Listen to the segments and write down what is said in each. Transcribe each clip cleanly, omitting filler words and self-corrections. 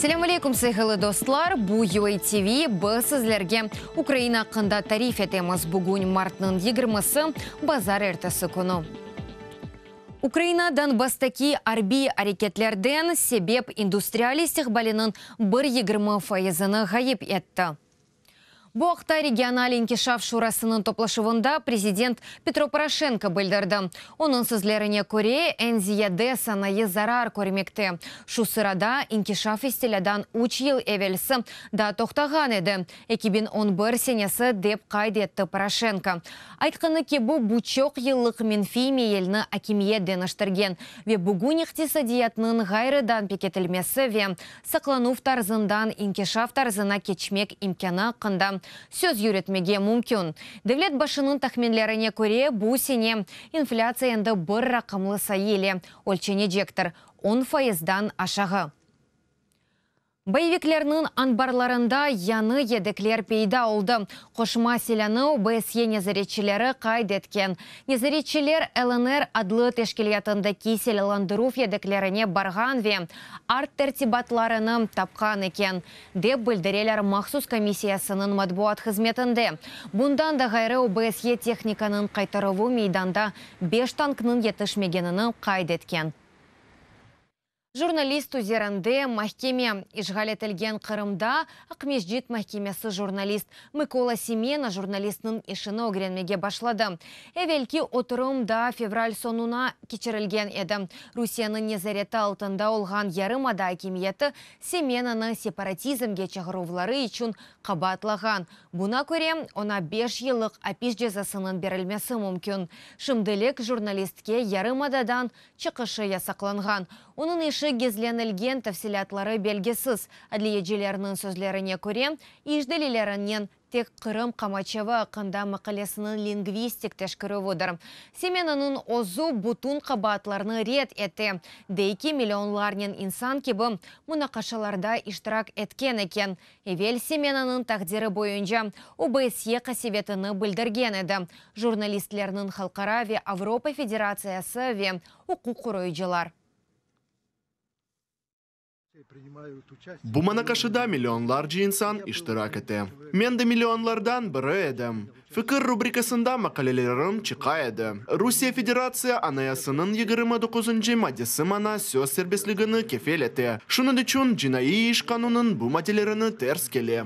Ассаламу алейкум, сайгылы достлар. Бу UA TV Б сізлерге Украина қында тариф етеміз. Бүгін мартның 20-сы базар әртісі күні. Украинадан бастаки арби әрекетлерден себеп индустриалистик балының 1,20%-ны ғайып етті. Бу вакытта региональ инкишаф шурасының топлашуында президент Петро Порошенко білдірді. Оның сөзлеріне көре НЗЕД санайы зарар көрмекте. Шу сырада инкишаф истелядан 3 ел эвелсі да тоқтаған еді. 2011 сенесі деп қайды етті Порошенко. Айтқаны ке бұл бучок еллық менфиме еліні акимиеттен аштырген. Ве бүгін иқтисадиятның ғайрыдан пекетілмесі ве сақлану тарзындан инкишаф тарзына кечмек имкана қында сөз юретмеге мүмкін. Девлет башының тахменлеріне көре бұл сене инфляцияңды бір рақымлы сайелі. Өлчене жектір 10%-дан ашағы. Боевиклерінің анбарларында яны едіклер пейда олды. Қошма селяны ОБСЕ незаретчілері қайдеткен. Незаретчілер ЛНР адлы тешкелетінді кеселеландыруф едіклеріне барған ве арт тәртибатларының тапқан екен. Деп білдірелер махсус комиссиясының матбуат қызметінде. Бұндан да ғайры ОБСЕ техниканың қайтарыву мейданда 5 танкның етішмегенінің қайдеткен. Журналист үзерінде махкеме ишғалетілген Қырымда Ақмеждет махкемесі журналист Микола Семена журналистінің ішіні огренмеге башлады. Әвелки отырымда февраль сонуна кечірілген еді. Русияның незареті алтында олған ярымада акимиеті Семенаны сепаратизмге чағырувлары үшін қабатлаған. Бұна көре, она 5 елік апиш жазасының берілмесі мүмкін. Шымдылік журналистке ярымададан чықышы ясақланған. Оның іші кезленілген тәфсилатлары белгісіз. Әдлиежелерінің сөзлеріне көре, ижделелерінен тек Қырым Қамачева қында мақалесінің лингвистик тәшкірі өдір. Семенінің озу бұтын қабатларыны рет еті. Дейкі миллионларнен инсан кебі мұнақашаларда иштирак еткен екен. Евел Семенінің тақдері бойынша ОБСЕ қасиветіні білдірген еді. Журналистлерінің халқара ве Авропа Федерациясы ве ұқу құройджилар. Бу манакашыда миллионларчы инсан иштирак эте. Мен де миллионлардан бірі едім. Фикір рубрикасында мақалелерім чыка еді. Русия Федерация анаясының 29-нчы мадесі мана сөз сербеслігіні кефел еті. Шуны дечун жинайы иш канунын бу маделеріні терс келе.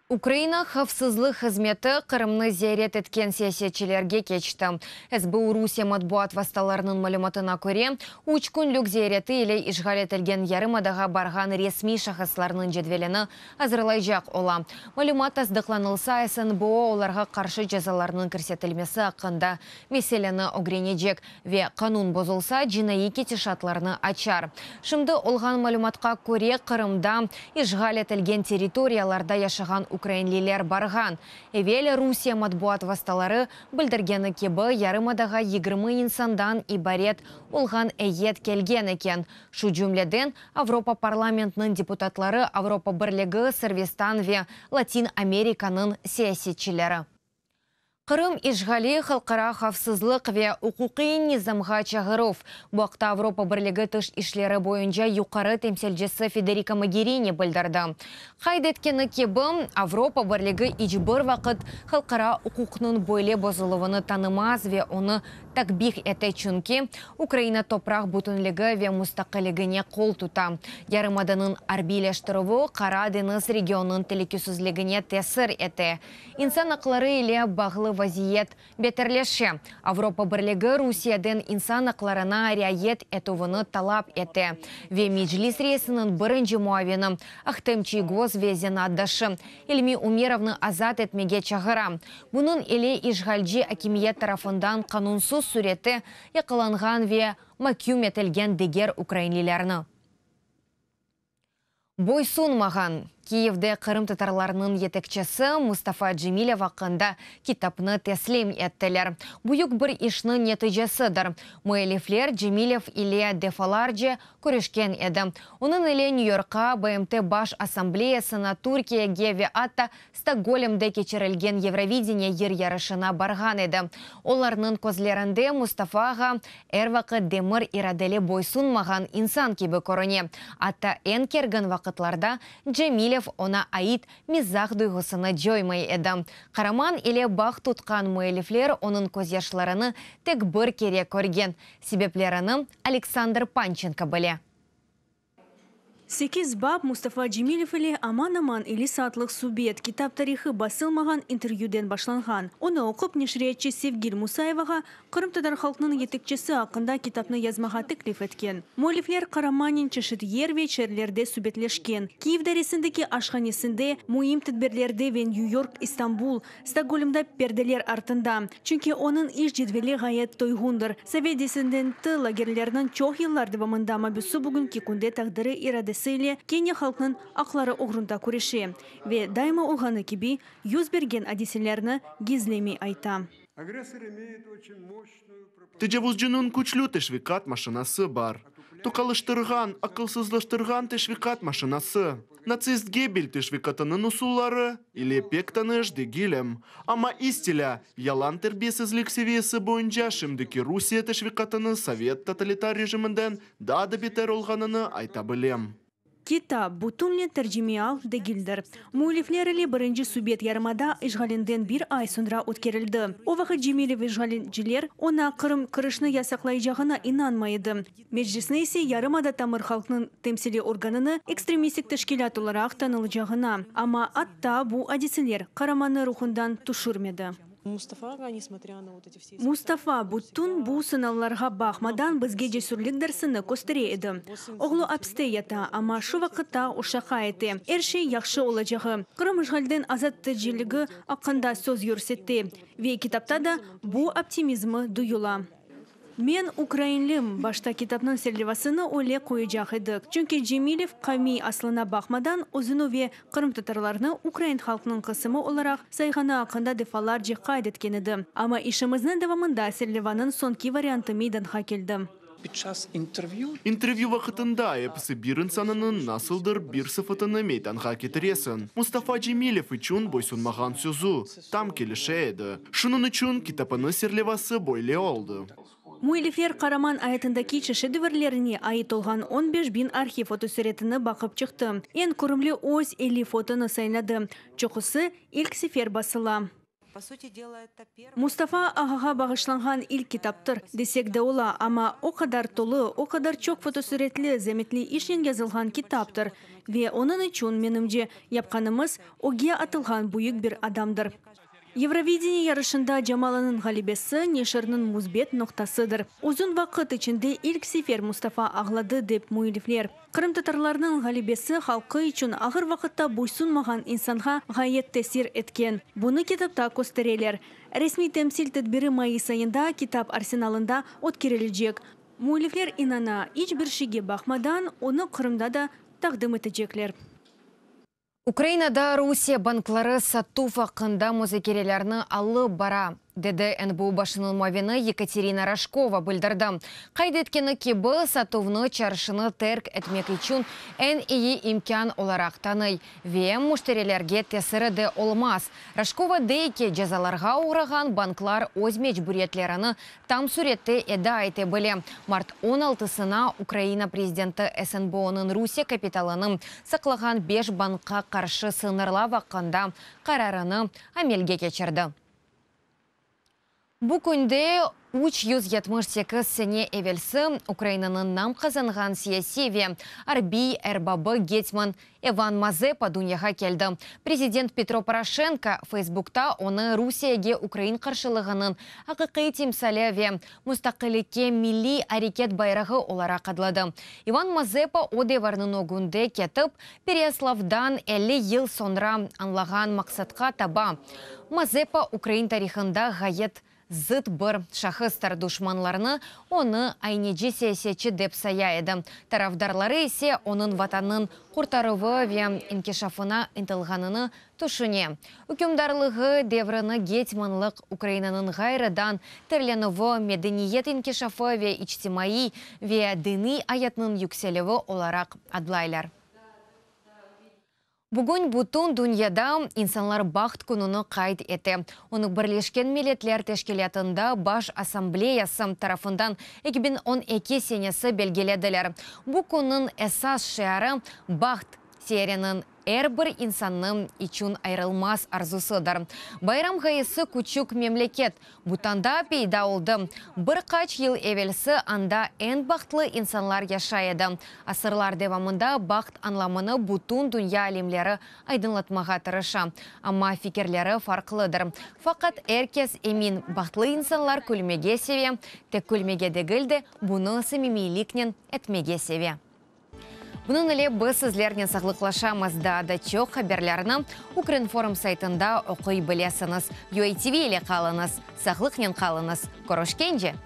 Украина хавсызлы хызметі Қырымны зиярет еткен саясетчілерге кечті. СБУ Русия матбуат васталарының малюматына көре, 3 күнлік зияреті еле ишғал етілген ярымадаға барған ресми шахысларының жедвеліні азырлайжақ ола. Малюмат таздықланылса СНБО оларға қаршы жазаларының кірсетілмесі ақында меселені огренежек ве қанун бозылса жинайы кетешатларыны ачар. Шымды олған малюматқа көре Қырымда ишғал етілген территорияларда яшаған украинлилер барған. Эвелі Русия матбуат васталары білдіргені кебі ярымадаға 20 инсандан ибарет олған әйет келген екен. Шу жүмледен Авропа парламентінің депутатлары Авропа бірлігі Сырвестан ве Латин Американың саясетчілері. Қырым ишғали халқара хавсызлық ве ұқуқи низамға чағыров. Бұақта Авропа бірлігі тыш ішлері бойынша юқары темселжесі Федерика Могерини білдірді. Қайдеткені кебім Авропа бірлігі ичбір вақыт халқара ұқуқның бойле бозылығыны танымаз ве оны такбих әті чүнке Украина топрақ бұтынлігі ве мұстақылігіне қол тұта. Ярымаданың арбилештіруі қара деңіз регионның телекүсізлігіне тәсір әті. Инсан ақлары еле бағылы вазиет бетерлеше. Авропа бірлігі Русиядан инсан ақларына riayet етуіні талап еті. Ве Меджлис рейсінің бірінші муавені Ахтемчи Гоз везен аддашы. Ильми Умеровны азат етмеге чағыра. Бұның еле ишғалжи акимиет тарафындан қанунсыз суреті яқыланған ве макюм етілген дегер украинлилеріні. Бойсунмаған. Киевде Кырым татарларының етекчесі Мустафа Джемилев вақында китапны теслим еттелер. Бұйық бір ішні нетижесідір. Муэлифлер Джемилев иле дефаларже көрешкен еді. Оның иле Нью-Йоркқа БМТ Баш Ассамблеясына Туркия Геви атта Стокгольмде кечерілген Евровидение ер ярышына барған еді. Оларның көзлерінде Мустафаға әрвақы демір ираделі бойсунмаған инсан кебі көріне. Атта ән керген вақытларда Джемилев она аид мизах дүйгісіні жоймай еді. Қараман еле бақ тұтқан муэлифлер оның көзяшларыны тек бір кере көрген. Себеплеріні Александр Панченко біле. 8 баб Мустафа Джемилев или «Аман-аман» или «Сатлық субъект» китап тарихы басылмаған интервьюден башланған. Оны оқып нешіретші Севгил Мусаеваға Қырым татар халқының етекчесі ақында китапны язмаға теклиф еткен. Муэлифлер Қараманин чешіт ер вечерлерде субетлешкен. Киев дәресіндегі ашханесінде, муим тедберлерде вен Нью-Йорк, Истанбул, Стокгольмда перделер артында. Чүнки оның иш жедвелі ғайет тойғындыр. Совет десенденті лагерлерінің чоқ елларды вамындама бүсі бүгін кекунде тағдыры ирадесі Кения халқының ақлары оғрында көреше. Ве дайма олғаны кеби, юз берген адеселеріні гизлемей айта. Тежевузжынын күчлі тешвикат машинасы бар. Тукалыштырған, акылсызлаштырған тешвикат машинасы. Нацист Гебель тешвикатының усулары или пектаныш дегилем. Ама истиля, ялан тербесізлік севесі бойынша шымдыки Русия тешвикатының совет тоталитар режимінден дады бетер олғаныны айта білем. Китап бутунле тәржімеал дегилдір. Муэлифлерілі бірінші субъект ярмада ишғалінден бір ай соңра өткерілді. Овақы Джемилев ишғалінжілер она Қырым кырышны ясақлай жағына инанмайды. Межлісіне есе ярымада тамыр халқының темсілі органыны экстремистік тәшкилат оларақ танылы жағына. Ама атта бұ адеселер Қараманы рухындан тұшырмеді. Мустафа бұттун бұ сыналарға бақмадан бізге жесурлік дәрсіні көстіре еді. Оғлу апсте ята, ама шу вақытта ұшақа еті. Әршей яқшы олачағы. Қырым ұшғалден азатты желігі ақында сөз көрсетті. Ве китапта да бұ оптимизмі дұйыла. Мен украинлім башта китапның серлевасыны оле қойыжақ едік. Чүнки Джемилев қами аслына бақмадан ұзыну ве Қырым татарларны Украин халқының қысымы оларақ сайғана ақында дефалар жеқа едеткен еді. Ама ішіміздің давамында серлеваның сонки варианты мейданға келді. Интервью вақытында епісі бір инсанының насылдыр бір сыфытыны мейданға кетіресін. Мустафа Джемилев үшін бойсунмаған сөзу, там келіше еді. Шының үшін китапыны серлевасы бойле олды. Муэлифлер Қараман аятындaki шедеврлеріне айт олған 15.000 архив фотосуретіні бақып чықты. Ен көрімлі өз елі фотоны сайлады. Чоқысы ilk сефер басыла. Мустафа ағаға бағышланған ilk китаптыр десек де ола, ама о қадар толы, о қадар чоқ фотосуретлі, зәметлі ішен yazылған китаптыр. Ве оның үшін менімде япқанымыз оге атылған бұйық бір адамдыр. Евровидение ярышында Джамаланың ғалибесі нешірінің музбет ноқтасыдыр. Uzun вақыт ішінде ilk сефер Мустафа ағлады деп муэлифлер. Қырым татарларының ғалибесі халқы үшін ағыр вақытта бойсунмаған инсанға ғайет тәсір еткен. Бұны китапта көстерелер. Ресми темсил тәдбірі майы сайында китап арсеналында өткерілжек. Муэлифлер инана іч бір шеге бақмадан оны Қырымда да тақдым етежеклер. Украинада Русия банклары сату вақында музыкерелеріні алып бара. Деді НБУ башының мавины Екатерина Рожкова білдірді. Қайдеткені кебі сатувны чаршыны терк әтмек үшін ән ие имкан оларақ таный. Вем муштерелерге тесіріді олмаз. Рожкова дейке жазаларға уғраған банклар өз мәжбүретлеріні там суретті әді айты біле. Март 16-сына Украина президенті СНБО-ның Русия капиталының сақлаған 5 банкқа қаршы сынырла ваққанда қарарыны амелге кечірді. Бұ күнде 378 сене евелсі Украинаның нам қазанған сиясеве Арби Эрбабы Гетман Иван Мазепа дүнияға келді. Президент Петро Порошенко Фейсбукта оны Русияге Украин қаршылығының ақиқи темсалеве мұстақилікке милли әрекет байрағы олара қадлады. Иван Мазепа одеварның огунде кетіп, Переяславдан 50 ел сонра анлаған мақсатқа таба. Мазепа Украин тарихында ғайет зыт бір шахыстар душманларны оны айнеджи сесечі деп саяйды. Тарафдарлары есе оның ватанын құртарывы ве инкешафына интылғаныны тұшыне. Үкімдарлығы девріні гетманлық Украинаның ғайрыдан тірленіві медениет инкешафы ве ичтимаи ве дыны аятның юкселеві оларақ адлайлар. Бүгін бұтын дүнияда инсанлар бақыт күніні қайт еті. Оның Бірлескен Милләтләр Тәшкилатында баш ассамблеясы тарафындан 2012 сенесі белгеледілер. Бұл күннің әсас шәрі бақыт серияның әрбір инсанның için айрылмас арзусыдыр. Байрам ғайысы күчік мемлекет. Бұтанда пейда олды. Бір қач ел әвелсі анда ән бақытлы инсанлар яшайды. Асырлар девамында бақыт анламыны бұтын дүния әлемлері айдынлатмаға тырыша. Ама фикерлері фарқлыдыр. Фақат әркес емин бақытлы инсанлар күлмеге севе, тек күлмеге дегілді бұны сымемейлікнен әтмеге севе. Бұның әле біз сізлерінен сақлықлашамыз да чоқ хаберлеріні Укринформ сайтында оқой білесіңіз. UATV еле қалыңыз, сақлықнен қалыңыз. Корошкенже!